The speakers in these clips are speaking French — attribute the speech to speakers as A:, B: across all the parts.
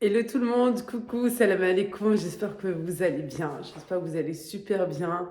A: Hello tout le monde, coucou, salam alaikum, j'espère que vous allez bien, j'espère que vous allez super bien,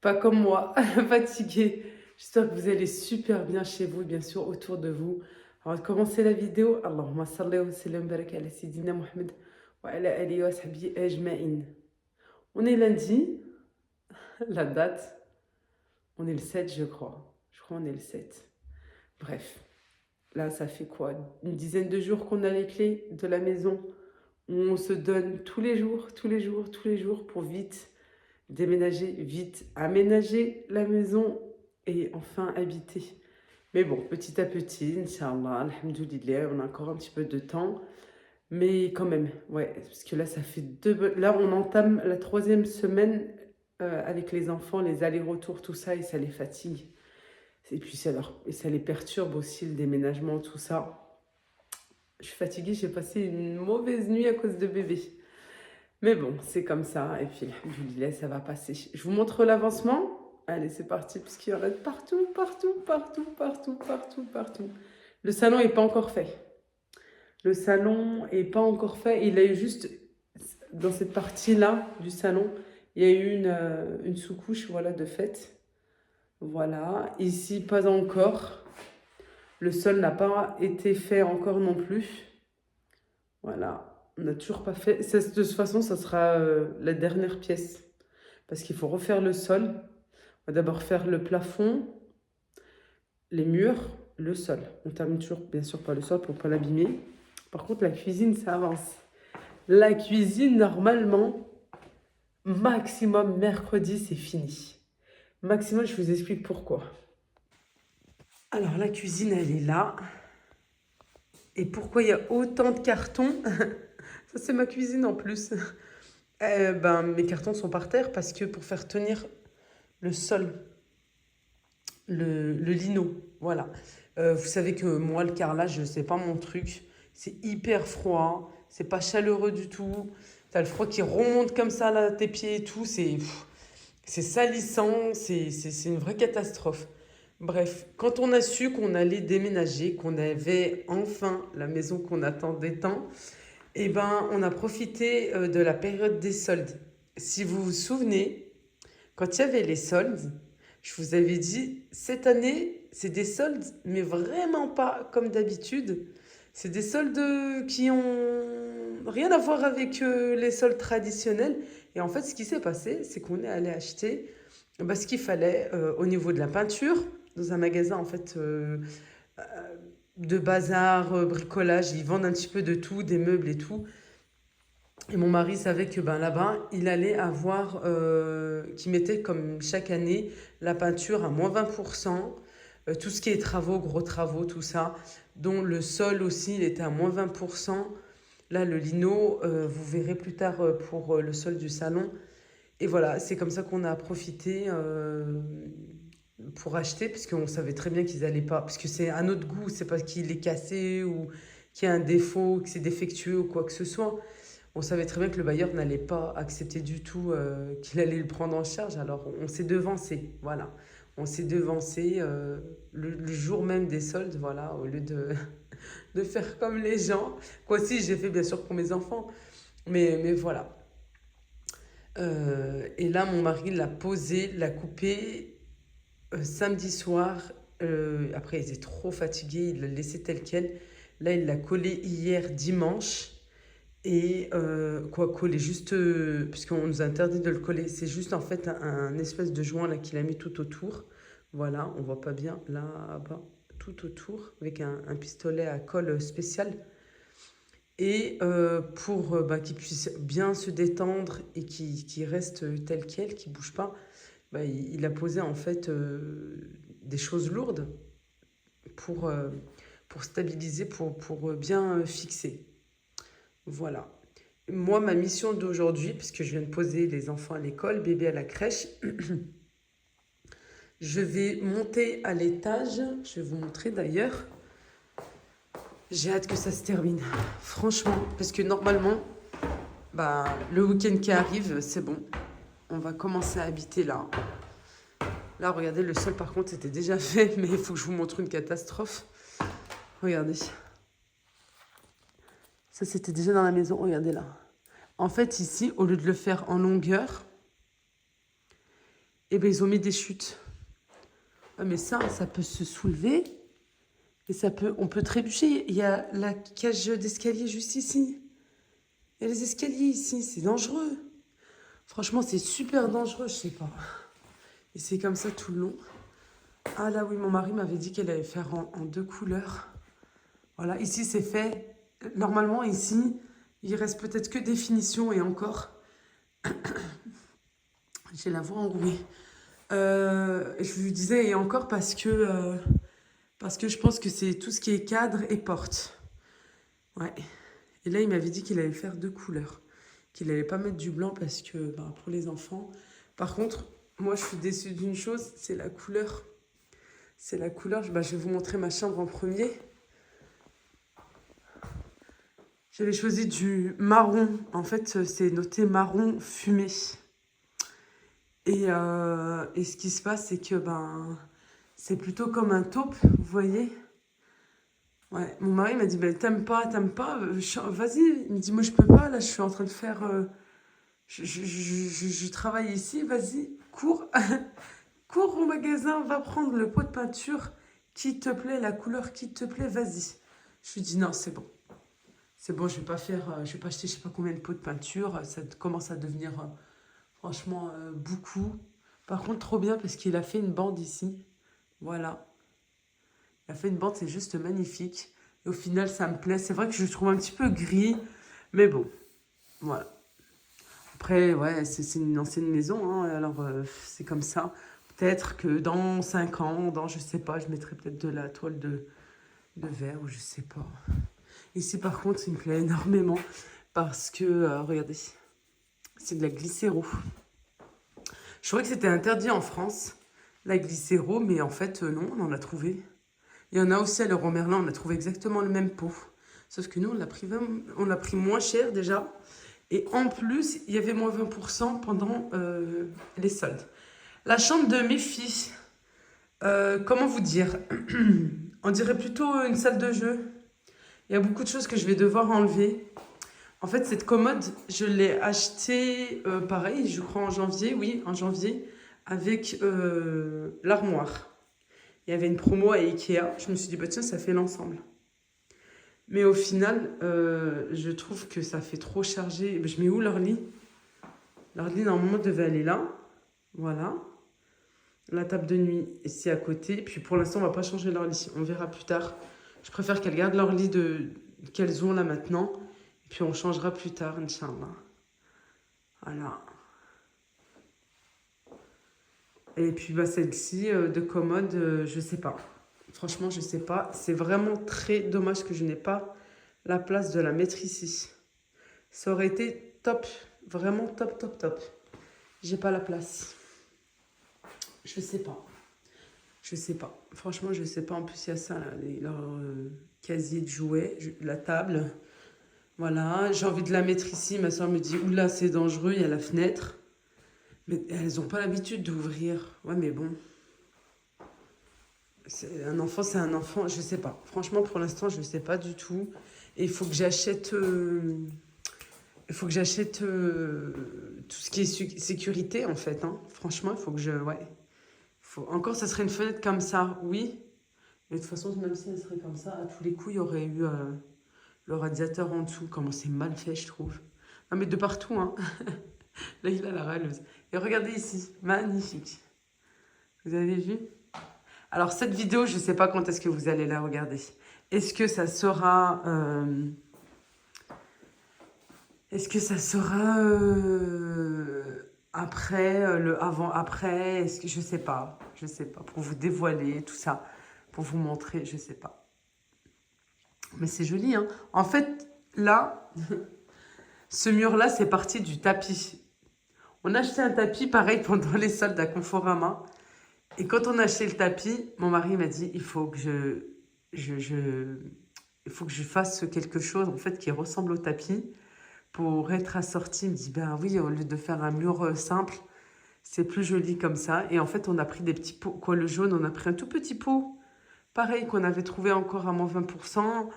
A: pas comme moi, fatigué, j'espère que vous allez super bien chez vous, bien sûr, autour de vous. On va commencer la vidéo, Allahumma salli wa sallim barak ala Sayyidina Muhammad wa ala alihi wa sahbihi ajma'in. On est lundi, la date, on est le 7 je crois on est le 7. Bref, là ça fait quoi, une dizaine de jours qu'on a les clés de la maison. On se donne tous les jours, tous les jours, tous les jours pour vite déménager, vite aménager la maison et enfin habiter. Mais bon, petit à petit, Inch'Allah, alhamdoulilah, on a encore un petit peu de temps. Mais quand même, ouais, parce que là, ça fait Là, on entame la 3e semaine avec les enfants, les allers-retours, tout ça, et ça les fatigue. Et puis, et ça les perturbe aussi, le déménagement, tout ça. Je suis fatiguée, j'ai passé une mauvaise nuit à cause de bébé. Mais bon, c'est comme ça. Et puis, alhamdoulilah, ça va passer. Je vous montre l'avancement. Allez, c'est parti, puisqu'il y en a de partout, partout, partout, partout, partout, partout. Le salon n'est pas encore fait. Le salon n'est pas encore fait. Il a eu juste, dans cette partie-là du salon, il y a eu une sous-couche, voilà, de fait. Voilà. Ici, pas encore. Le sol n'a pas été fait encore non plus. Voilà. On n'a toujours pas fait. De toute façon, ça sera la dernière pièce. Parce qu'il faut refaire le sol. On va d'abord faire le plafond, les murs, le sol. On termine toujours, bien sûr, pas le sol pour ne pas l'abîmer. Par contre, la cuisine, ça avance. La cuisine, normalement, maximum mercredi, c'est fini. Maximum, je vous explique pourquoi. Alors, la cuisine, elle est là. Et pourquoi il y a autant de cartons? Ça, c'est ma cuisine en plus. Mes cartons sont par terre parce que pour faire tenir le sol, le lino, voilà. Vous savez que moi, le carrelage, c'est pas mon truc. C'est hyper froid, c'est pas chaleureux du tout. T'as le froid qui remonte comme ça, là, tes pieds et tout. C'est salissant, c'est une vraie catastrophe. Bref, quand on a su qu'on allait déménager, qu'on avait enfin la maison qu'on attendait tant, eh ben, on a profité de la période des soldes. Si vous vous souvenez, quand il y avait les soldes, je vous avais dit, cette année, c'est des soldes, mais vraiment pas comme d'habitude. C'est des soldes qui ont rien à voir avec les soldes traditionnels. Et en fait, ce qui s'est passé, c'est qu'on est allé acheter ce qu'il fallait au niveau de la peinture, dans un magasin en fait de bazar, bricolage. Ils vendent un petit peu de tout, des meubles et tout. Et mon mari savait que là-bas, il allait avoir, qu'il mettait comme chaque année la peinture à moins 20%, tout ce qui est travaux, gros travaux, tout ça, dont le sol aussi, il était à moins 20%. Là, le lino, vous verrez plus tard pour le sol du salon. Et voilà, c'est comme ça qu'on a profité pour acheter, parce qu'on savait très bien qu'ils allaient pas, parce que c'est à notre goût, c'est pas qu'il est cassé ou qu'il y a un défaut, que c'est défectueux ou quoi que ce soit. On savait très bien que le bailleur n'allait pas accepter du tout qu'il allait le prendre en charge. Alors on s'est devancé, voilà. On s'est devancé le jour même des soldes, voilà, au lieu de faire comme les gens. Quoi si, j'ai fait bien sûr pour mes enfants. Mais voilà. Et là, mon mari l'a posé, l'a coupé samedi soir. Après, il était trop fatigué, il l'a laissé tel quel. Là, il l'a collé hier dimanche. Et quoi, coller juste, puisqu'on nous a interdit de le coller, c'est juste en fait un espèce de joint là qu'il a mis tout autour. Voilà, on voit pas bien là-bas, tout autour, avec un pistolet à colle spécial. Et pour qu'il puisse bien se détendre et qu'il reste tel quel, qu'il bouge pas, il a posé en fait des choses lourdes pour, euh, pour stabiliser, pour bien fixer. Voilà. Moi, ma mission d'aujourd'hui, puisque je viens de poser les enfants à l'école, bébé à la crèche, je vais monter à l'étage. Je vais vous montrer d'ailleurs. J'ai hâte que ça se termine. Franchement, parce que normalement, le week-end qui arrive, c'est bon. On va commencer à habiter là. Là, regardez, le sol, par contre, c'était déjà fait, mais il faut que je vous montre une catastrophe. Regardez. Ça, c'était déjà dans la maison. Regardez là. En fait, ici, au lieu de le faire en longueur, eh ben, ils ont mis des chutes. Ah, mais ça peut se soulever. Et on peut trébucher. Il y a la cage d'escalier juste ici. Il y a les escaliers ici. C'est dangereux. Franchement, c'est super dangereux, je sais pas. Et c'est comme ça tout le long. Ah là, oui, mon mari m'avait dit qu'elle allait faire en 2 couleurs. Voilà, ici, c'est fait. Normalement, ici, il reste peut-être que des finitions et encore. J'ai la voix enrouée. Je lui disais et encore parce que je pense que c'est tout ce qui est cadre et porte. Ouais. Et là, il m'avait dit qu'il allait faire 2 couleurs. Qu'il allait pas mettre du blanc parce que pour les enfants. Par contre, moi, je suis déçue d'une chose, c'est la couleur. C'est la couleur. Je vais vous montrer ma chambre en premier. J'avais choisi du marron. En fait, c'est noté marron fumé. Et ce qui se passe, c'est que c'est plutôt comme un taupe, vous voyez. Ouais, mon mari m'a dit, t'aimes pas, vas-y. Il me dit, moi je peux pas, là je suis en train de faire, je travaille ici, vas-y, cours, cours au magasin, va prendre le pot de peinture qui te plaît, la couleur qui te plaît, vas-y. Je lui dis, non, c'est bon. C'est bon, je vais pas acheter je sais pas combien de pots de peinture, ça commence à devenir franchement beaucoup. Par contre, trop bien parce qu'il a fait une bande ici, voilà. Il a fait une bande, c'est juste magnifique. Et au final, ça me plaît. C'est vrai que je le trouve un petit peu gris, mais bon, voilà. Après, ouais, c'est une ancienne maison, hein, alors c'est comme ça. Peut-être que dans 5 ans, je sais pas, je mettrai peut-être de la toile de verre ou je sais pas. Ici, par contre, il me plaît énormément parce que, regardez, c'est de la glycéro. Je trouvais que c'était interdit en France, la glycéro, mais en fait, non, on en a trouvé. Il y en a aussi à Leroy Merlin, on a trouvé exactement le même pot. Sauf que nous, on l'a pris moins cher déjà. Et en plus, il y avait moins 20% pendant les soldes. La chambre de mes filles, comment vous dire? On dirait plutôt une salle de jeu. Il y a beaucoup de choses que je vais devoir enlever. En fait, cette commode, je l'ai achetée, pareil, je crois en janvier, avec l'armoire. Il y avait une promo à Ikea. Je me suis dit, tiens, ça fait l'ensemble. Mais au final, je trouve que ça fait trop chargé. Je mets où leur lit? Leur lit, normalement, devait aller là. Voilà. La table de nuit ici à côté. Puis pour l'instant, on ne va pas changer leur lit. On verra plus tard. Je préfère qu'elles gardent leur lit qu'elles ont là maintenant. Et puis on changera plus tard, Inch'Allah. Voilà. Et puis celle-ci de commode, je sais pas. Franchement, je sais pas. C'est vraiment très dommage que je n'ai pas la place de la mettre ici. Ça aurait été top. Vraiment top, top, top. J'ai pas la place. Je sais pas. Je sais pas. Franchement, je sais pas. En plus, il y a ça, là, leur casier de jouets, la table. Voilà. J'ai envie de la mettre ici. Ma soeur me dit, oula, c'est dangereux, il y a la fenêtre. Mais elles n'ont pas l'habitude d'ouvrir. Ouais, mais bon. Un enfant, c'est un enfant. Je sais pas. Franchement, pour l'instant, je sais pas du tout. Et il faut que j'achète... tout ce qui est sécurité, en fait. Hein. Franchement, il faut que je... Ouais. Encore, ça serait une fenêtre comme ça, oui. Mais de toute façon, même si elle serait comme ça, à tous les coups, il y aurait eu le radiateur en dessous. Comment c'est mal fait, je trouve. Non, mais de partout, hein. Là, il a la râleuse. Et regardez ici, magnifique. Vous avez vu? Alors, cette vidéo, je ne sais pas quand est-ce que vous allez la regarder. Est-ce que ça sera... après, le avant-après? Est-ce que je sais pas. Je sais pas. Pour vous dévoiler tout ça. Pour vous montrer, je sais pas. Mais c'est joli, hein. En fait, là, ce mur-là, c'est parti du tapis. On a acheté un tapis, pareil, pendant les soldes à Conforama. Et quand on a acheté le tapis, mon mari m'a dit, il faut que il faut que je fasse quelque chose, en fait, qui ressemble au tapis pour être assorti. Il me dit, ben oui, au lieu de faire un mur simple, c'est plus joli comme ça. Et en fait, on a pris des petits pots, quoi, le jaune, on a pris un tout petit pot, pareil, qu'on avait trouvé encore à moins 20%.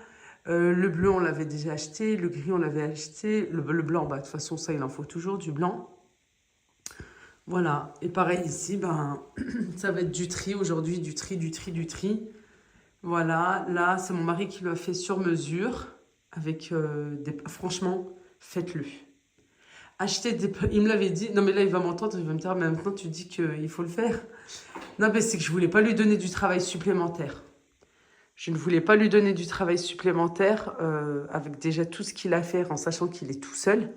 A: Le bleu, on l'avait déjà acheté. Le gris, on l'avait acheté. Le blanc, bah, de toute façon, ça, il en faut toujours du blanc. Voilà. Et pareil ici, ben, ça va être du tri aujourd'hui, du tri, du tri, du tri. Voilà. Là, c'est mon mari qui l'a fait sur mesure. Avec des... Franchement, faites-le. Acheter des... Il me l'avait dit. Non, mais là, il va m'entendre. Il va me dire, mais maintenant, tu dis qu'il faut le faire. Non, mais c'est que je voulais pas lui donner du travail supplémentaire. Je ne voulais pas lui donner du travail supplémentaire avec déjà tout ce qu'il a fait en sachant qu'il est tout seul.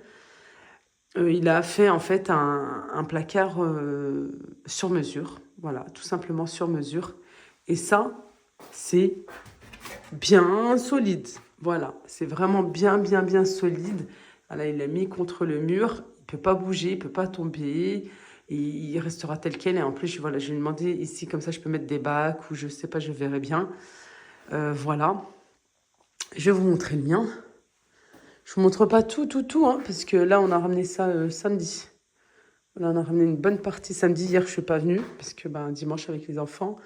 A: Il a fait en fait un placard sur mesure. Voilà, tout simplement sur mesure. Et ça, c'est bien solide. Voilà, c'est vraiment bien, bien, bien solide. Voilà, il l'a mis contre le mur. Il ne peut pas bouger, il ne peut pas tomber. Et il restera tel quel. Et en plus, voilà, je lui ai demandé ici, comme ça, je peux mettre des bacs ou je sais pas, je verrai bien. Voilà. Je vais vous montrer le mien. Je vous montre pas tout, hein, parce que là, on a ramené ça samedi. Là, on a ramené une bonne partie samedi. Hier, je suis pas venue, parce que ben, dimanche, avec les enfants.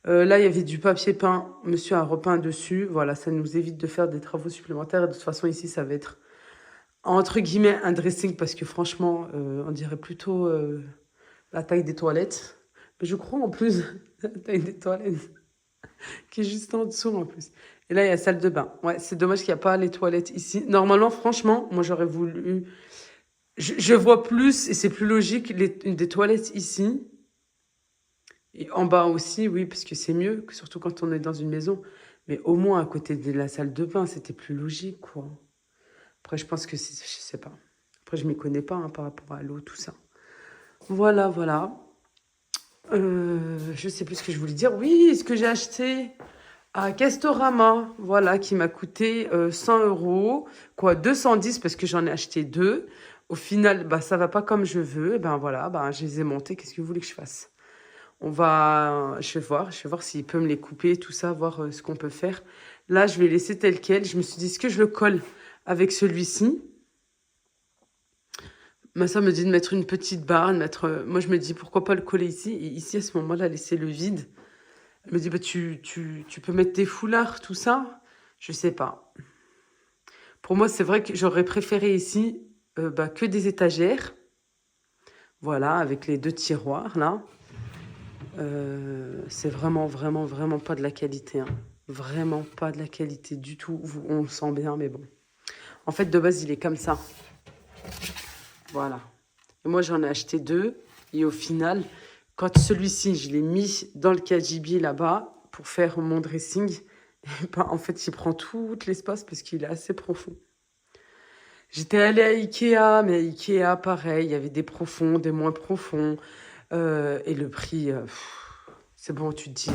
A: Là, il y avait du papier peint. Monsieur a repeint dessus. Voilà, ça nous évite de faire des travaux supplémentaires. Et de toute façon, ici, ça va être, entre guillemets, un dressing, parce que franchement, on dirait plutôt la taille des toilettes. Mais je crois, en plus, la taille des toilettes, qui est juste en dessous, en plus. Et là, il y a la salle de bain. Ouais, c'est dommage qu'il n'y a pas les toilettes ici. Normalement, franchement, moi, j'aurais voulu... Je vois plus, et c'est plus logique, des toilettes ici. Et en bas aussi, oui, parce que c'est mieux, surtout quand on est dans une maison. Mais au moins, à côté de la salle de bain, c'était plus logique, quoi. Après, je pense que c'est... Je sais pas. Après, je m'y connais pas hein, par rapport à l'eau, tout ça. Voilà, voilà. Je sais plus ce que je voulais dire. Oui, ce que j'ai acheté... à Castorama, voilà, qui m'a coûté 100 €, quoi, 210 parce que j'en ai acheté deux. Au final, bah, ça va pas comme je veux. Et ben voilà, bah, je les ai montés. Qu'est-ce que vous voulez que je fasse? Je vais voir s'il peut me les couper, tout ça, voir ce qu'on peut faire. Là, je vais laisser tel quel. Je me suis dit, est-ce que je le colle avec celui-ci? Ma soeur me dit de mettre une petite barre, de mettre... moi, je me dis, pourquoi pas le coller ici? Et ici, à ce moment-là, laisser le vide. Elle me dit, bah, tu peux mettre des foulards, tout ça? Je sais pas. Pour moi, c'est vrai que j'aurais préféré ici bah, que des étagères. Voilà, avec les deux tiroirs, là. C'est vraiment, vraiment, vraiment pas de la qualité. Hein. Vraiment pas de la qualité du tout. On le sent bien, mais bon. En fait, de base, il est comme ça. Voilà. Et moi, j'en ai acheté deux. Et au final, quand celui-ci, je l'ai mis dans le KGB là-bas pour faire mon dressing, ben, en fait, il prend tout l'espace parce qu'il est assez profond. J'étais allée à Ikea, mais Ikea, pareil, il y avait des profonds, des moins profonds. Et le prix, c'est bon, tu te dis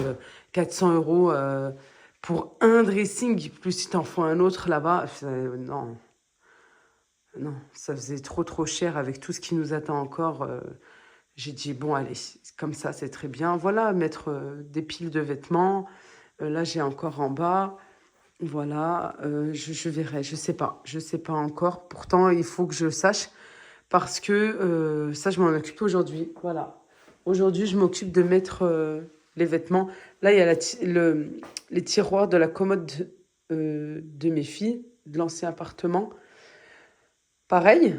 A: 400 € pour un dressing, plus si t'en fais un autre là-bas. Non, non, ça faisait trop, trop cher avec tout ce qui nous attend encore. J'ai dit, bon, allez, comme ça, c'est très bien. Voilà, mettre des piles de vêtements. Là, j'ai encore en bas. Voilà, je verrai, je sais pas encore. Pourtant, il faut que je sache parce que ça, je m'en occupe aujourd'hui. Voilà, aujourd'hui, je m'occupe de mettre les vêtements. Là, il y a les tiroirs de la commode de mes filles, de l'ancien appartement. Pareil,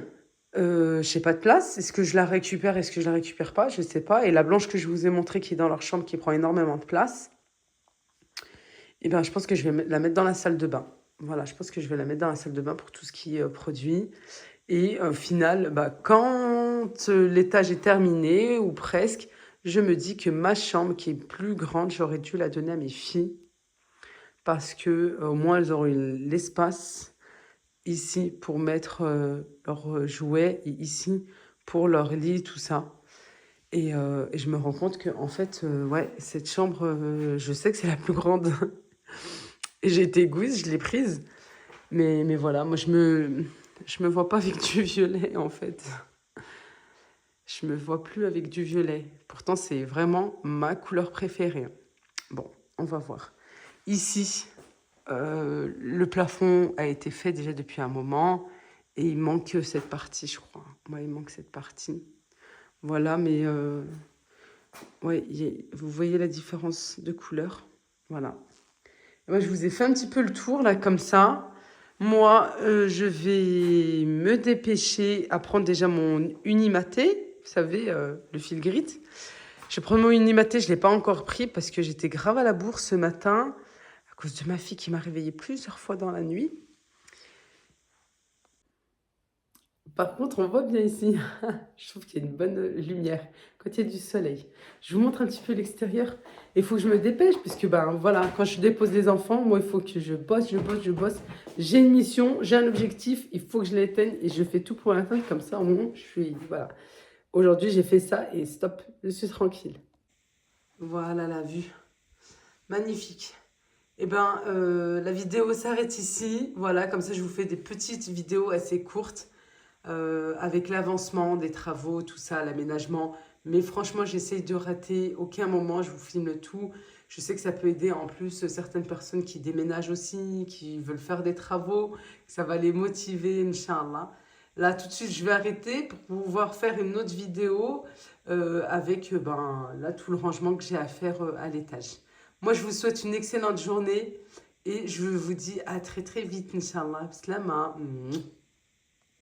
A: j'ai pas de place. Est-ce que je la récupère, est-ce que je la récupère pas? Je sais pas. Et la blanche que je vous ai montrée qui est dans leur chambre, qui prend énormément de place. Eh ben, je pense que je vais la mettre dans la salle de bain. Voilà, je pense que je vais la mettre dans la salle de bain pour tout ce qui est produit. Et au final, bah, quand l'étage est terminé, ou presque, je me dis que ma chambre, qui est plus grande, j'aurais dû la donner à mes filles. Parce que au moins, elles auraient l'espace ici pour mettre leurs jouets et ici pour leur lit, tout ça. Et je me rends compte que, en fait, ouais, cette chambre, je sais que c'est la plus grande. Et j'ai été égoïste, je l'ai prise. Mais voilà, moi, je me vois pas avec du violet, en fait. Je me vois plus avec du violet. Pourtant, c'est vraiment ma couleur préférée. Bon, on va voir. Ici, le plafond a été fait déjà depuis un moment. Et il manque cette partie, je crois. Ouais, il manque cette partie. Voilà, mais... ouais, vous voyez la différence de couleur? Voilà. Moi, je vous ai fait un petit peu le tour, là, comme ça. Moi, je vais me dépêcher à prendre déjà mon Unimaté. Vous savez, le fil grit. Je vais prendre mon Unimaté, je ne l'ai pas encore pris parce que j'étais grave à la bourre ce matin à cause de ma fille qui m'a réveillée plusieurs fois dans la nuit. Par contre, on voit bien ici. Je trouve qu'il y a une bonne lumière quand il y a du soleil. Je vous montre un petit peu l'extérieur. Il faut que je me dépêche puisque ben voilà, quand je dépose les enfants, moi il faut que je bosse, je bosse, je bosse. J'ai une mission, j'ai un objectif, il faut que je l'atteigne et je fais tout pour l'atteindre comme ça au moins je suis voilà. Aujourd'hui, j'ai fait ça et stop, je suis tranquille. Voilà la vue. Magnifique. Eh ben, la vidéo s'arrête ici. Voilà, comme ça, je vous fais des petites vidéos assez courtes avec l'avancement des travaux, tout ça, l'aménagement. Mais franchement, j'essaye de rater aucun moment. Je vous filme tout. Je sais que ça peut aider en plus certaines personnes qui déménagent aussi, qui veulent faire des travaux. Ça va les motiver, Inch'Allah. Là, tout de suite, je vais arrêter pour pouvoir faire une autre vidéo avec ben, là, tout le rangement que j'ai à faire à l'étage. Moi, je vous souhaite une excellente journée et je vous dis à très très vite, Inch'Allah. Slama.